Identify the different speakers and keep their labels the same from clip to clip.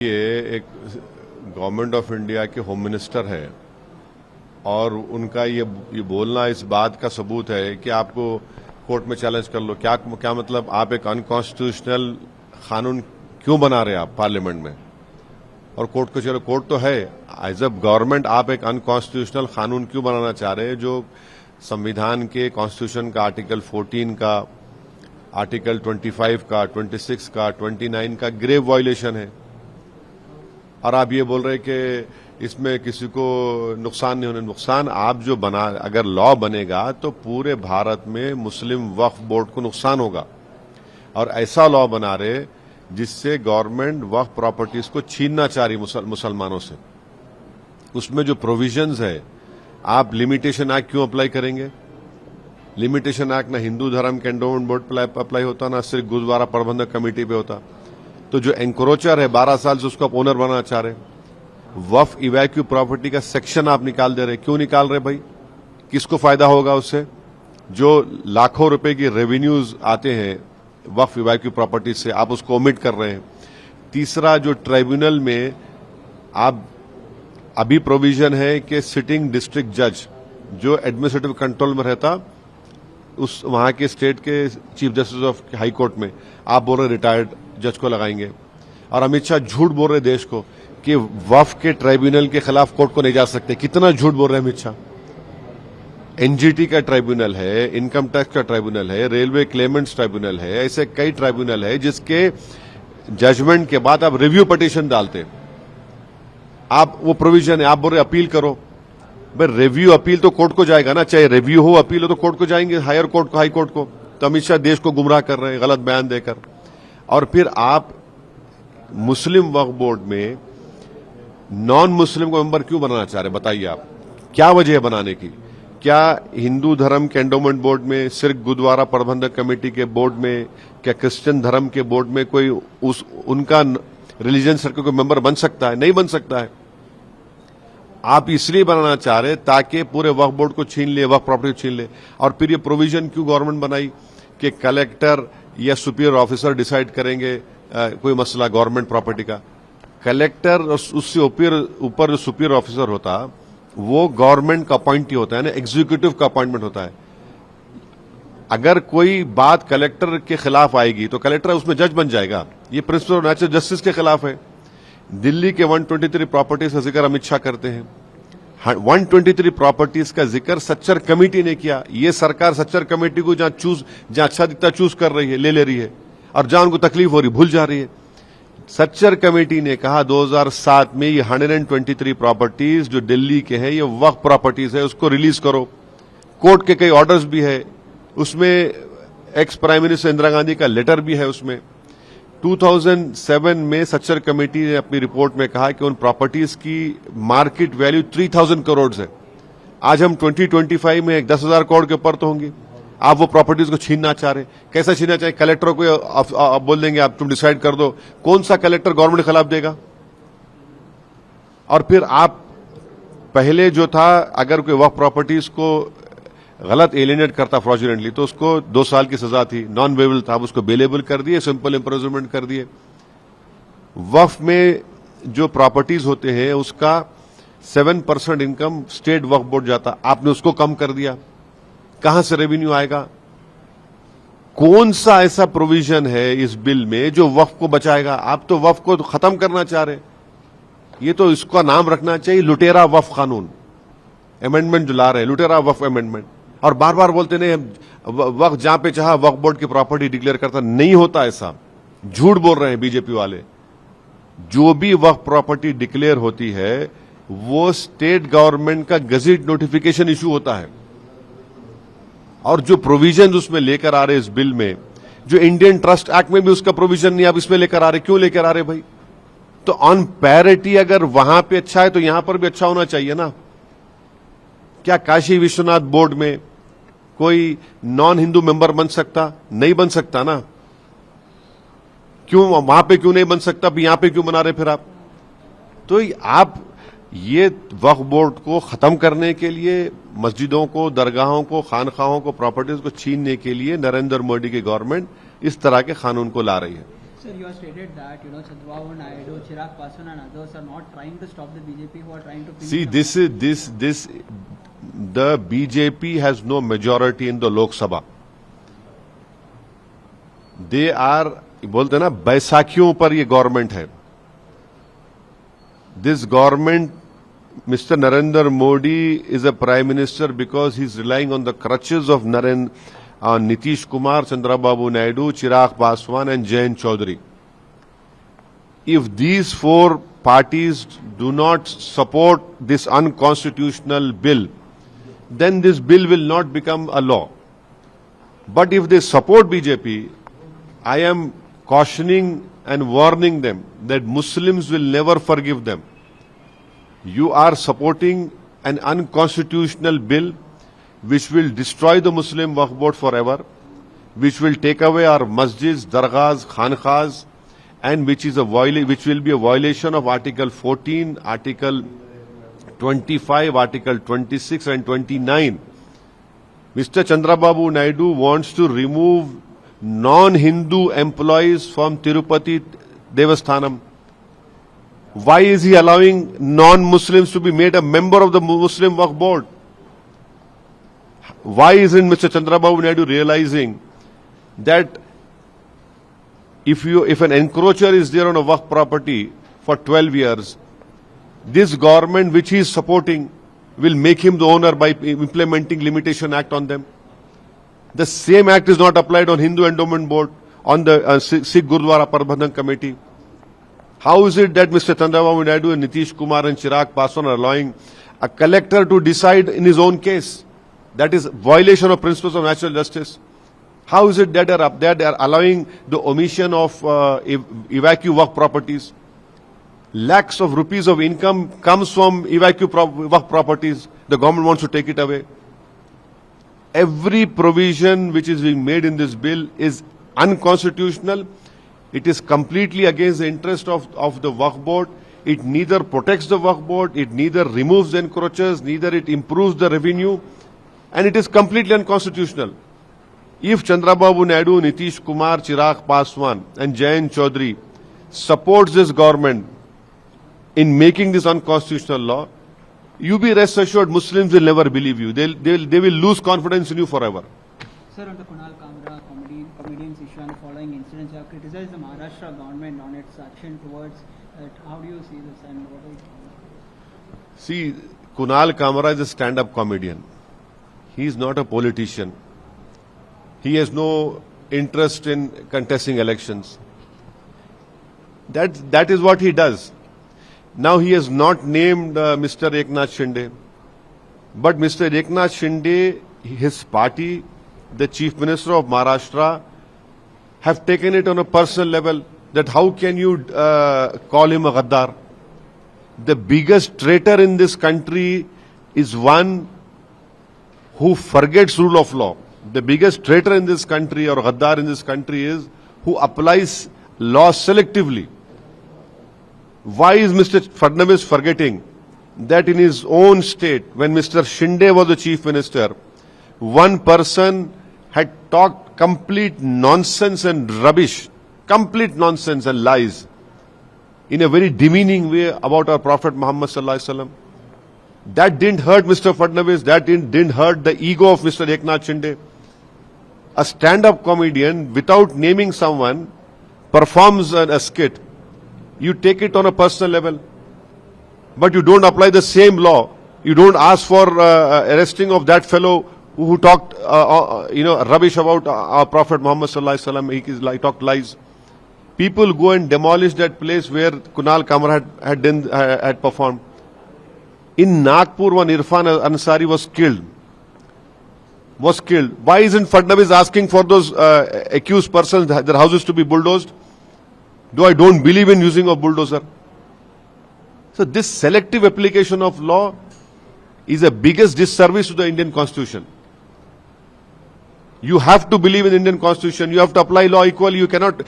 Speaker 1: ये एक government of India के होम मिनिस्टर है और उनका ये बोलना इस बात का सबूत है कि आपको कोर्ट में चैलेंज कर लो। क्या मतलब आप एक अनकॉन्स्टिट्यूशनल कानून क्यों बना रहे हैं आप पार्लियामेंट में, और कोर्ट को चलो, कोर्ट तो है। एज अ गवर्नमेंट आप एक अनकॉन्स्टिट्यूशनल कानून क्यों बनाना चाह रहे हैं जो संविधान के कॉन्स्टिट्यूशन का आर्टिकल 14 का, आर्टिकल 25 का, 26 का, 29 का ग्रेव वायलेशन है। और आप ये बोल रहे हैं कि इसमें किसी को नुकसान नहीं होने। नुकसान आप जो बना, अगर लॉ बनेगा तो पूरे भारत में मुस्लिम वक्फ बोर्ड को नुकसान होगा, और ऐसा लॉ बना रहे जिससे गवर्नमेंट वक्फ प्रॉपर्टीज को छीनना चाह रही मुसलमानों से। उसमें जो प्रोविजंस है, आप लिमिटेशन एक्ट क्यों अप्लाई करेंगे? लिमिटेशन एक्ट ना हिंदू धर्म के एंडोमेंट बोर्ड पर अप्लाई होता, ना सिर्फ गुरुद्वारा प्रबंधक कमेटी पे होता। तो जो एंक्रोचर है 12 साल से उसको आप ओनर बनाना चाह रहे हैं। वक्फ इवैक्यू प्रॉपर्टी का सेक्शन आप निकाल दे रहे हैं। क्यों निकाल रहे भाई? किसको फायदा होगा उससे? जो लाखों रुपए की रेवेन्यूज आते हैं वक्फ इवैक्यू प्रॉपर्टी से, आप उसको ओमिट कर रहे हैं। तीसरा, जो ट्राइब्यूनल में आप अभी प्रोविजन है कि सिटिंग डिस्ट्रिक्ट जज जो एडमिनिस्ट्रेटिव कंट्रोल में रहता, उस वहां के स्टेट के chief justice of high court में आप बोल रहे रिटायर्ड जज को लगाएंगे। और अमित शाह झूठ बोल रहे देश को कि वक्फ के ट्राइब्यूनल के खिलाफ कोर्ट को नहीं जा सकते। कितना झूठ बोल रहे हैं अमित शाह। एनजीटी का ट्राइब्यूनल है, इनकम टैक्स का ट्राइब्यूनल है, रेलवे क्लेमेंट्स ट्राइब्यूनल है, ऐसे कई ट्राइब्यूनल है जिसके जजमेंट के बाद आप रिव्यू पिटीशन डालते। आप वो प्रोविजन है, आप बोल रहे अपील करो। भाई रिव्यू अपील तो कोर्ट को जाएगा ना, चाहे रिव्यू हो अपील हो तो कोर्ट को जाएंगे, हायर कोर्ट को, हाई कोर्ट को। तो अमित शाह देश को गुमराह कर रहे हैं गलत बयान देकर। और फिर आप मुस्लिम वक्फ बोर्ड में नॉन मुस्लिम को मेंबर क्यों बनाना चाह रहे हैं? बताइए आप, क्या वजह है बनाने की? क्या हिंदू धर्म के एंडोमेंट बोर्ड में, सिर्फ गुरुद्वारा प्रबंधक कमेटी के बोर्ड में, क्या क्रिश्चियन धर्म के बोर्ड में कोई उनका रिलीजन सर्कल को मेंबर बन सकता है? नहीं बन सकता है। आप इसलिए बनाना चाह रहे ताकि पूरे वक्फ बोर्ड को छीन ले, वक्फ प्रॉपर्टी छीन ले। और फिर ये प्रोविजन क्यों गवर्नमेंट बनाई कि कलेक्टर या सुपीरियर ऑफिसर डिसाइड करेंगे कोई मसला गवर्नमेंट प्रॉपर्टी का? कलेक्टर और उससे ऊपर जो सुपीरियर ऑफिसर होता वो गवर्नमेंट का अपॉइंटी होता है ना, एग्जीक्यूटिव का अपॉइंटमेंट होता है। अगर कोई बात कलेक्टर के खिलाफ आएगी तो कलेक्टर उसमें जज बन जाएगा। ये प्रिंसिपल ऑफ नेचुरल जस्टिस के खिलाफ है। दिल्ली के 123 प्रॉपर्टीज का जिक्र अमित शाह करते हैं। 123 प्रॉपर्टीज का जिक्र सच्चर कमेटी ने किया। ये सरकार सच्चर कमेटी को जहां अच्छा दिखता चूज कर रही है, ले रही है, और जहां उनको तकलीफ हो रही भूल जा रही है। सच्चर कमेटी ने कहा 2007 में ये 123 प्रॉपर्टीज जो दिल्ली के हैं ये वक्फ प्रॉपर्टीज है, उसको रिलीज करो। कोर्ट के कई ऑर्डर्स भी है उसमें, ex prime minister Indira Gandhi का लेटर भी है उसमें। 2007 में सच्चर कमेटी ने अपनी रिपोर्ट में कहा कि उन प्रॉपर्टीज की मार्केट वैल्यू 3000 करोड़ है। आज हम 2025 में 10,000 करोड़ के ऊपर तो होंगी। आप वो प्रॉपर्टीज को छीनना चाह रहे। कैसा छीनना चाहिए? कलेक्टर को आप बोल देंगे आप तुम डिसाइड कर दो। कौन सा कलेक्टर गवर्नमेंट के खिलाफ देगा? और फिर आप पहले जो था, अगर कोई वक्फ प्रॉपर्टीज को गलत एलिनेट करता फ्रॉडुलेंटली तो उसको 2 साल की सजा थी, नॉन बेलेबल था। आप उसको बेलेबल कर दिए, सिंपल इम्प्रिजनमेंट कर दिए। वक्फ में जो प्रॉपर्टीज होते हैं उसका 7% इनकम स्टेट वक्फ बोर्ड जाता, आपने उसको कम कर दिया। कहां से रेवेन्यू आएगा? कौन सा ऐसा प्रोविजन है इस बिल में जो वक्फ को बचाएगा? आप तो वक्फ को खत्म करना चाह रहे। ये तो इसका नाम रखना चाहिए लुटेरा वक्फ कानून, अमेंडमेंट जो ला रहे हैं, लुटेरा वक्फ अमेंडमेंट। और बार बार बोलते नहीं वक्फ जहां पे चाहा वक्फ बोर्ड की प्रॉपर्टी डिक्लेयर करता, नहीं होता ऐसा। झूठ बोल रहे हैं बीजेपी वाले। जो भी वक्फ प्रॉपर्टी डिक्लेयर होती है वो स्टेट गवर्नमेंट का गजेट नोटिफिकेशन इशू होता है। और जो प्रोविजन उसमें लेकर आ रहे इस बिल में, जो इंडियन ट्रस्ट एक्ट में भी उसका प्रोविजन नहीं, आप इसमें लेकर आ रहे। क्यों लेकर आ रहे भाई? तो ऑन पैरिटी अगर वहां पे अच्छा है तो यहां पर भी अच्छा होना चाहिए ना। क्या काशी विश्वनाथ बोर्ड में कोई नॉन हिंदू मेंबर बन सकता? नहीं बन सकता ना। क्यों वहां पे क्यों नहीं बन सकता, यहां पे क्यों बना रहे फिर आप? तो आप ये वक्फ बोर्ड को खत्म करने के लिए, मस्जिदों को, दरगाहों को, खानखाहों को, प्रॉपर्टीज को छीनने के लिए नरेंद्र मोदी की गवर्नमेंट इस तरह के कानून को ला रही है।
Speaker 2: Sir, you have stated that, Chandrababu Naidu, Chirag Paswan and others are not trying to stop the BJP, who are trying to...
Speaker 1: See, the BJP has no majority in the Lok Sabha. They are, बोलते हैं ना, बैसाखियों पर ये government है. This government, Mr. Narendra Modi is a prime minister because he's relying on the crutches of Nitish Kumar, Chandrababu Naidu, Chirag Paswan and Jayant Chaudhary. If these four parties do not support this unconstitutional bill, then this bill will not become a law. But if they support BJP, I am cautioning and warning them that Muslims will never forgive them. You are supporting an unconstitutional bill which will destroy the Muslim Waqf Board forever, which will take away our masjids, dargahs, khanqahs, and which will be a violation of Article 14, Article 25, Article 26 and 29. Mr. Chandrababu Naidu wants to remove non-Hindu employees from Tirupati Devasthanam. Why is he allowing non-Muslims to be made a member of the Muslim Waqf Board? Why isn't Mr. Chandrababu Naidu realizing that if an encroacher is there on a Waqf property for 12 years, this government which he is supporting will make him the owner by implementing Limitation Act on them? The same act is not applied on Hindu Endowment Board, on the Sikh Gurdwara Prabandhan Committee. How is it that Mr. Chandrababu Naidu and Nitish Kumar and Chirag Paswan are allowing a collector to decide in his own case? That is violation of principles of natural justice. How is it that they are allowing the omission of evacuee Waqf properties? Lakhs of rupees of income comes from evacuee Waqf properties. The government wants to take it away. Every provision which is being made in this bill is unconstitutional. It is completely against the interest of the Waqf Board. It neither protects the Waqf Board, it neither removes the encroachers, neither it improves the revenue, and it is completely unconstitutional. If Chandrababu Naidu, Nitish Kumar, Chirag Paswan and Jayant Chaudhary supports this government in making this unconstitutional law, you be rest assured Muslims will never believe you. They will lose confidence in you forever.
Speaker 2: Sir, on the Kunal Kamra comedian's issue and following incidents, you have criticized the Maharashtra government on its action towards it. How do you see this and what are you...
Speaker 1: See, Kunal Kamra is a stand-up comedian. He is not a politician. He has no interest in contesting elections. That is what he does. Now he has not named Mr. Eknath Shinde. But Mr. Eknath Shinde, his party, the Chief Minister of Maharashtra, have taken it on a personal level that how can you call him a Gaddar? The biggest traitor in this country is one who forgets rule of law. The biggest traitor in this country or Gaddar in this country is who applies law selectively. Why is Mr. Fadnavis forgetting that in his own state, when Mr. Shinde was the Chief Minister, one person had talked complete nonsense and rubbish, complete nonsense and lies in a very demeaning way about our Prophet Muhammad sallallahu alaihi wasallam. That didn't hurt Mr. Fadnavis, that didn't hurt the ego of Mr. Eknath Shinde. A stand-up comedian, without naming someone, performs a skit. You take it on a personal level, but you don't apply the same law. You don't ask for arresting of that fellow who talked, rubbish about our Prophet Muhammad sallallahu alaihi wasallam. He talked lies. People go and demolish that place where Kunal Kamra had performed. In Nagpur, one Irfan Ansari was killed. Why isn't Fadnavis asking for those accused persons, their houses to be bulldozed? Though I don't believe in using a bulldozer. So this selective application of law is the biggest disservice to the Indian Constitution. You have to believe in the Indian Constitution. You have to apply law equally. You cannot.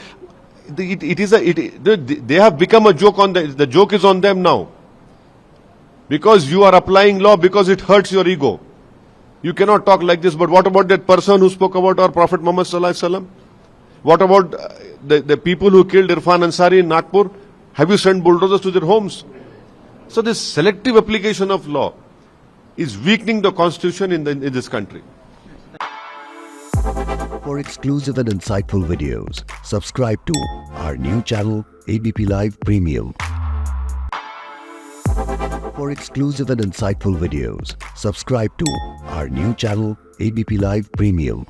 Speaker 1: They have become a joke on the joke is on them now. Because you are applying law because it hurts your ego. You cannot talk like this. But what about that person who spoke about our Prophet Muhammad sallallahu alaihi wasallam? What about the people who killed Irfan Ansari in Nagpur? Have you sent bulldozers to their homes? So this selective application of law is weakening the constitution in this country.
Speaker 3: For exclusive and insightful videos, subscribe to our new channel ABP Live Premium. For exclusive and insightful videos, subscribe to our new channel ABP Live Premium.